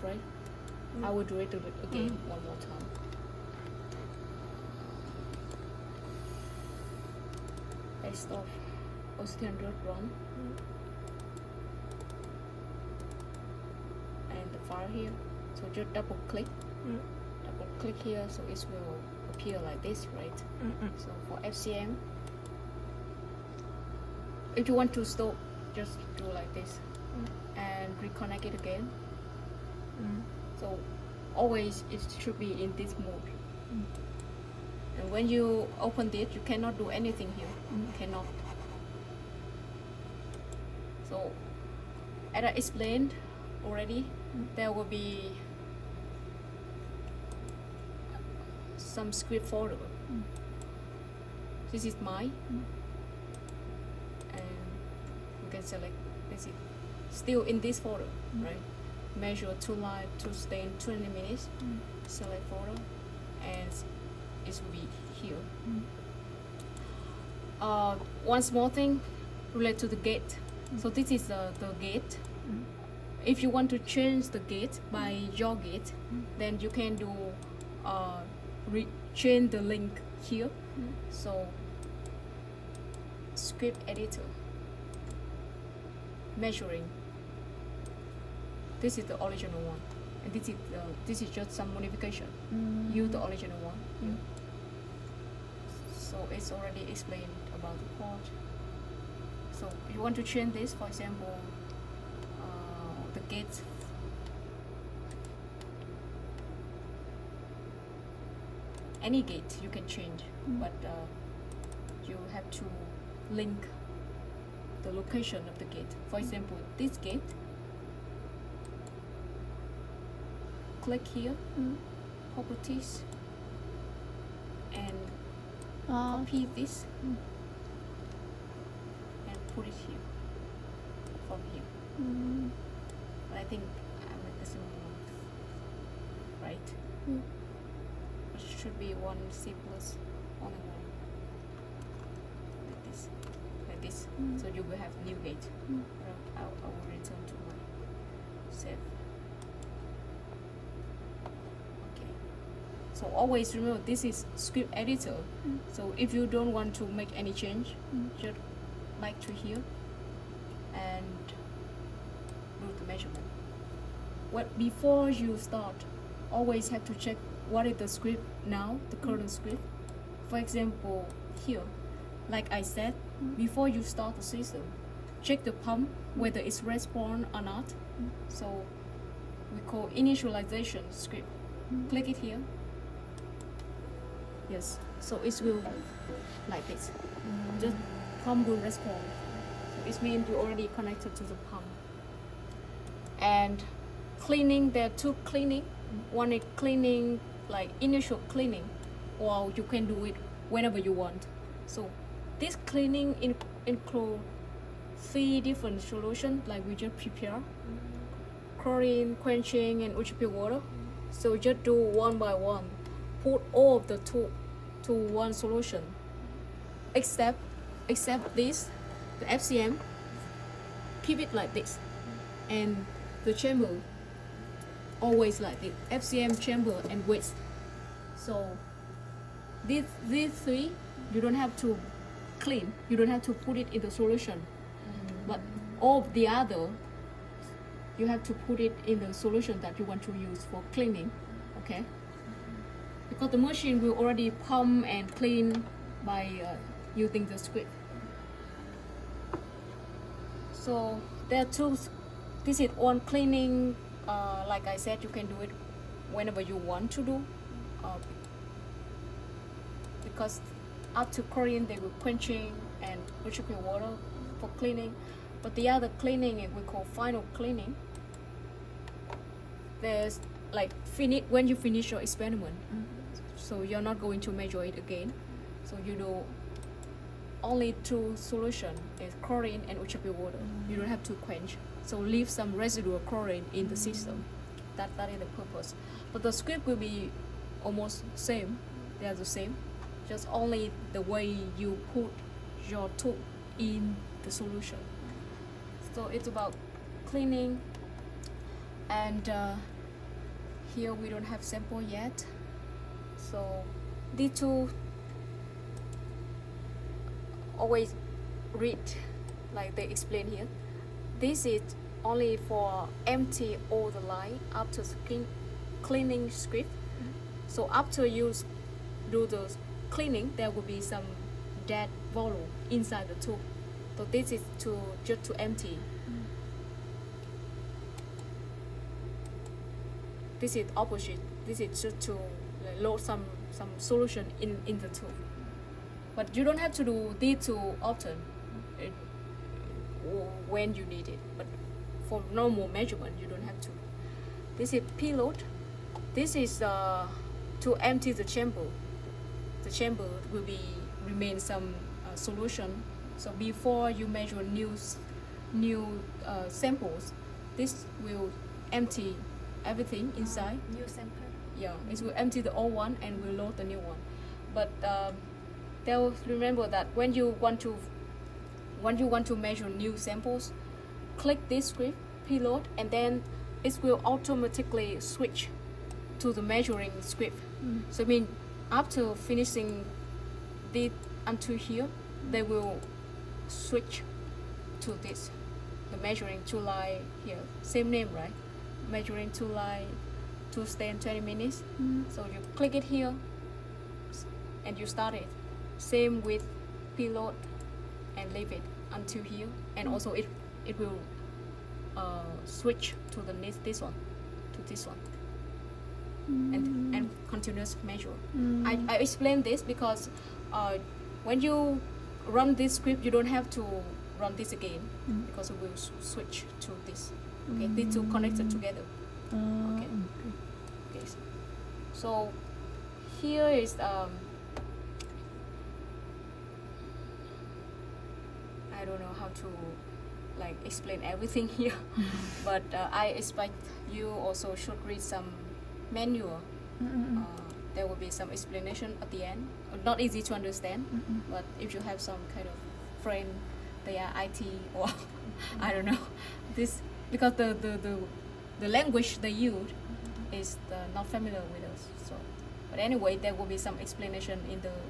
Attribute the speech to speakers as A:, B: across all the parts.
A: right? I will do it again one more time. I stop OC-300 run. And the file here. So just double click here, so it will appear like this, right? So for FCM, if you want to stop, just do like this and reconnect it again. So always it should be in this mode. And when you open it, you cannot do anything here. You cannot. So as I explained already, there will be some script folder. This is mine, and you can select this is still in this folder, right? Measure to live to stay in 20 minutes. Select folder, and it will be here. One small thing related to the gate. So this is the gate. If you want to change the gate by your gate, then you can do change the link here. So script editor, measuring. This is the original one, and this is just some modification. Use the original one. So it's already explained about the port. So you want to change this, for example, the gate. Any gate you can change, but you have to link the location of the gate. For example, this gate, click here, properties, and copy this and put it here, from here. But I think I'm at the same one, right? It should be one C plus only one, like this. So you will have new gate. I will return to my save. Okay. So always remember, this is script editor. So if you don't want to make any change, just like to here and do the measurement. Before you start, always have to check what is the script now, the current script. For example, here, like I said, before you start the system, check the pump whether it's respond or not. So we call initialization script. Click it here. Yes, so it will like this. Just pump will respond. So it means you already connected to the pump. And cleaning, there are two cleaning. One is cleaning, like initial cleaning, or you can do it whenever you want. So this cleaning include 3 different solutions, like we just prepare: chlorine, quenching, and ultra pure water. So just do one by one, put all of the two to one solution, except this, the FCM, keep it like this, and the chamber always like the FCM chamber and waste. So these 3 you don't have to clean, you don't have to put it in the solution, but all of the other you have to put it in the solution that you want to use for cleaning. Okay, because the machine will already pump and clean by using the script. So there are 2. This is one cleaning. Like I said, you can do it whenever you want to do, because after chlorine they will quenching and ultra pure water for cleaning. But the other cleaning we call final cleaning. There's like when you finish your experiment, so you're not going to measure it again. So you do only 2 solutions, is chlorine and ultra pure water. You don't have to quench. So leave some residual chlorine in the system. That is the purpose. But the script will be almost same. They are the same. Just only the way you put your tool in the solution. So it's about cleaning and here we don't have sample yet, so need to always read like they explain here. This is only for empty all the line after cleaning script. So after you do the cleaning, there will be some dead volume inside the tube. So this is just to empty. This is opposite. This is just to load some solution in the tube. But you don't have to do this too often when you need it. But for normal measurement, you don't have to. This is payload. This is to empty the chamber. The chamber will remain some solution. So before you measure new samples, this will empty everything inside.
B: New sample.
A: Yeah, it will empty the old one and will load the new one. But they'll remember that when you want to measure new samples, click this script payload, and then it will automatically switch to the measuring script. So I mean, after finishing this until here, they will switch to this, the measuring two line here. Same name, right? Measuring two line, to stay in 20 minutes. So you click it here and you start it. Same with payload, and leave it until here, and also it will switch to the next this one, to this one, and continuous measure. I explain this because when you run this script, you don't have to run this again, because it will switch to this. Okay, these two connected together. Okay. Okay. So here is I don't know how to like explain everything here, but I expect you also should read some manual. There will be some explanation at the end. Not easy to understand, but if you have some kind of friend, they are IT or I don't know, this because the language they use is not familiar with us. So, but anyway, there will be some explanation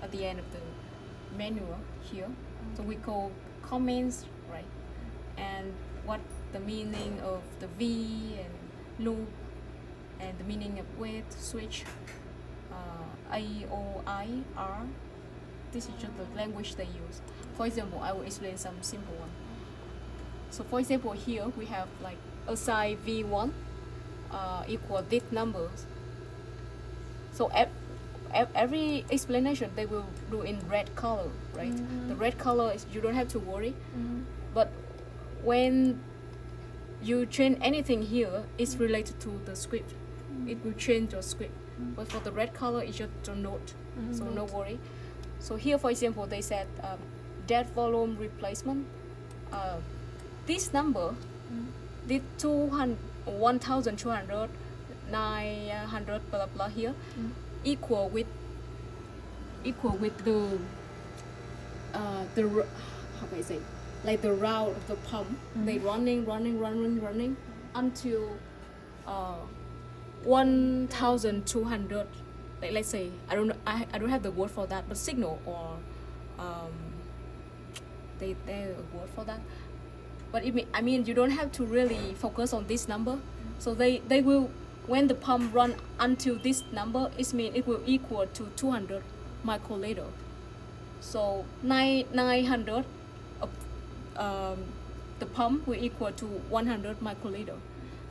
A: at the end of the manual here. So we call comments, right? And what the meaning of the V and loop, and the meaning of wait, switch, A, O, I, R. This is just the language they use. For example, I will explain some simple one. So for example, here we have like assign V1 equal this numbers. So every explanation they will do in red color, right? The red color is you don't have to worry. But when you change anything here, it's related to the script. It will change your script. But for the red color, it's just a note, so no worry. So here, for example, they said dead volume replacement. This number, this 1,200, 900, blah blah here, equal with the how can I say, like the route of the pump. They running until 1,200. Like let's say I don't have the word for that, but signal or they a word for that. But I mean you don't have to really focus on this number. So they will, when the pump run until this number, it means it will equal to 200 microliter. So 900 the pump will equal to 100 microliter.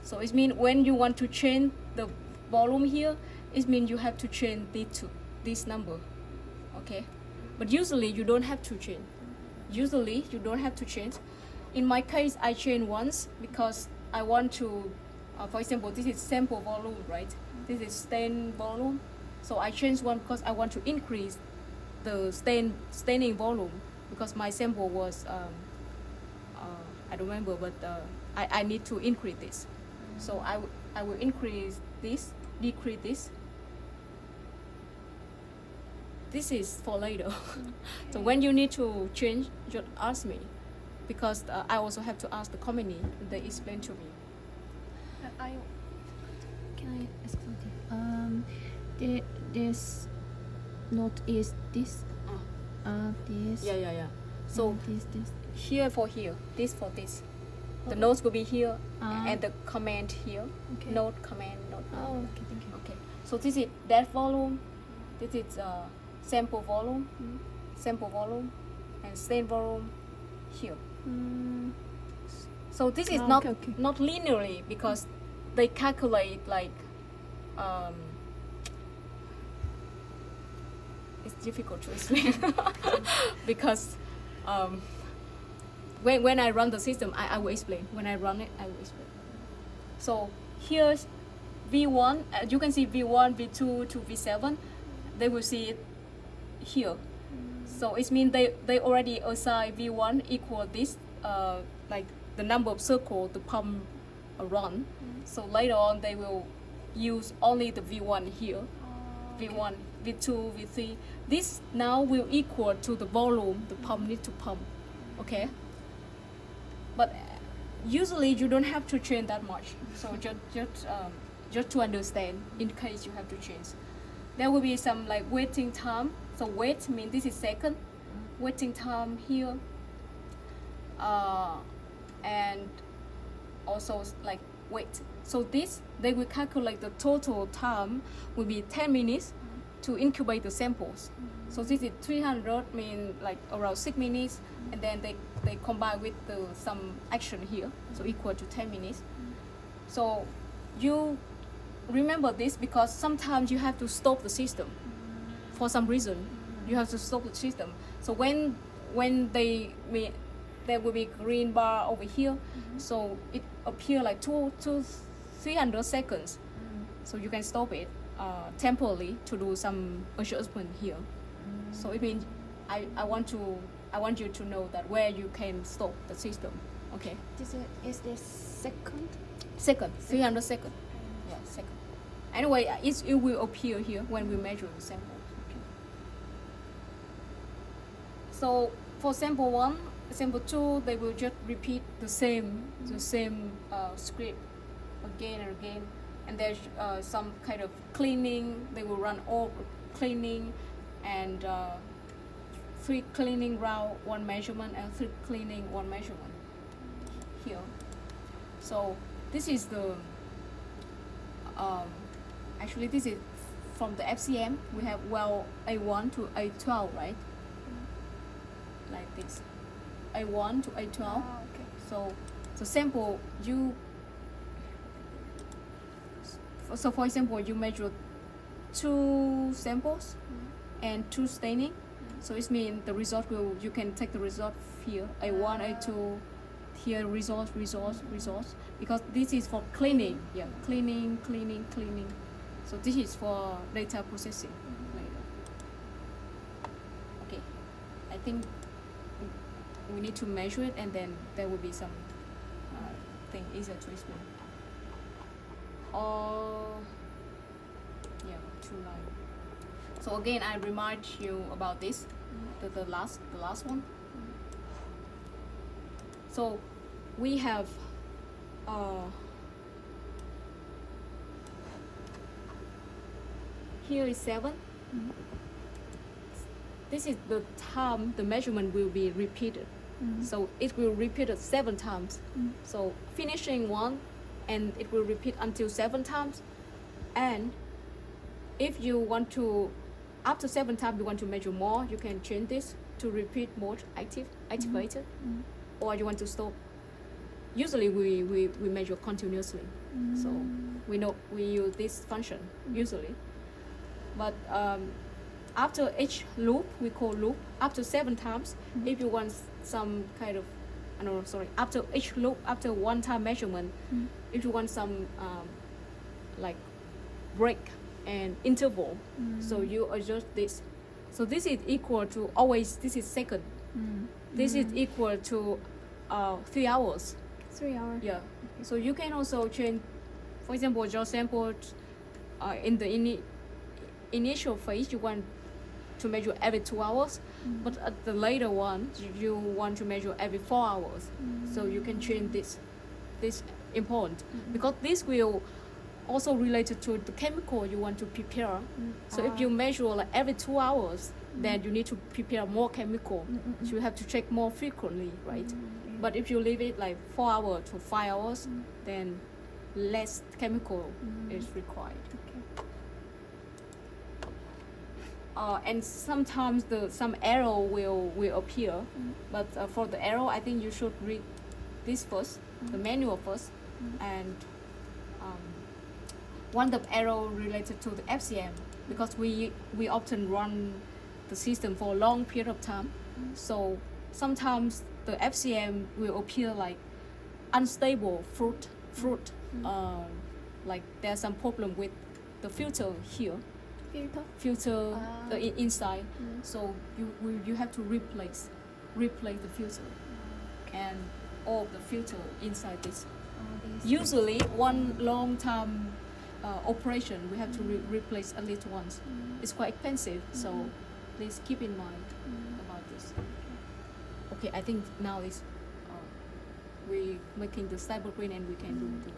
A: So it means when you want to change the volume here, it means you have to change this number. Okay, but usually you don't have to change. In my case, I change once because I want to, for example, this is sample volume, right? This is stain volume. So I change one because I want to increase the staining volume, because my sample was, I don't remember, but I need to increase this. So I will increase this, decrease this. This is for later. So when you need to change, just ask me, because I also have to ask the company. They explain to me.
B: Can I ask something? This note is this. This.
A: Yeah. So
B: this.
A: here for here, this for this. The
B: Oh.
A: notes will be here, and the command here.
B: Okay.
A: Note, command, note.
B: Oh, okay, thank you.
A: Okay. So this is that volume. This is sample volume, and stain volume here. So this is not
B: okay.
A: not linearly because they calculate like it's difficult to explain because when I run the system, I will explain. When I run it, I will explain. So here's V1. You can see V1, V2 to V7. They will see it here. So it means they already assign V1 equal this like the number of circle the pump run. So later on they will use only the V1 here. V1, V2, V3. This now will equal to the volume the pump need to pump. Okay. But usually you don't have to change that much. So just to understand in case you have to change. There will be some like waiting time. So wait means this is second. Waiting time here. And also like wait. So this they will calculate the total time will be 10 minutes to incubate the samples. So this is 300 mean like around 6 minutes, and then they combine with some action here, so equal to 10 minutes. So you remember this because sometimes you have to stop the system for some reason. You have to stop the system. So when there will be green bar over here, so it appear like 300 seconds. So you can stop it temporarily to do some adjustment here. So it means I want you to know that where you can stop the system. Okay.
B: This is the second.
A: Second, 300 seconds. Yeah, second. Anyway, it will appear here when we measure the sample. Okay. So for sample 1, sample 2, they will just repeat the same script again and again, and there's some kind of cleaning. They will run all cleaning and 3 cleaning round, 1 measurement, and 3 cleaning, 1 measurement here. So this is the actually this is from the FCM. We have well A1 to A12, right? Like this, A1 to A12.
B: Okay.
A: So sample you. So for example, you measure 2 samples and 2 staining. So it means the result you can take the result here, A1, A2, here results, because this is for cleaning. Yeah, cleaning. So this is for data processing later. Okay, I think we need to measure it, and then there will be some thing easier to explain. Yeah, 2 lines. So again, I remind you about this, the last one. So we have here is 7. This is the time the measurement will be repeated. So it will repeat it 7 times. So finishing 1, and it will repeat until 7 times. And if you want to, after 7 times you want to measure more, you can change this to repeat mode activated, or you want to stop. Usually we measure continuously, so we use this function usually. But after each loop, we call loop, after 7 times, if you want some kind of, after each loop, after 1 time measurement, if you want some like break and interval, so you adjust this. So this is equal to always, this is second. This is equal to 3 hours.
B: 3 hours.
A: Yeah. So you can also change, for example, your sample in the initial phase, you want to measure every 2 hours, but at the later one, you want to measure every 4 hours. So you can change this important, because this will also related to the chemical you want to prepare. So if you measure like every 2 hours, then you need to prepare more chemical. So you have to check more frequently, right? But if you leave it like 4 hours to 5 hours, then less chemical is required.
B: Okay.
A: And sometimes some error will appear, but for the error, I think you should read this first, the manual first, and one of the error related to the FCM, because we often run the system for a long period of time, so sometimes the FCM will appear like unstable fruit, like there's some problem with the filter here. Filter inside, so you have to replace the filter and all the filter inside this. Usually one long time operation we have to replace at least once. It's quite expensive, so please keep in mind about this. Okay, I think now is we making the cyber green and we can do the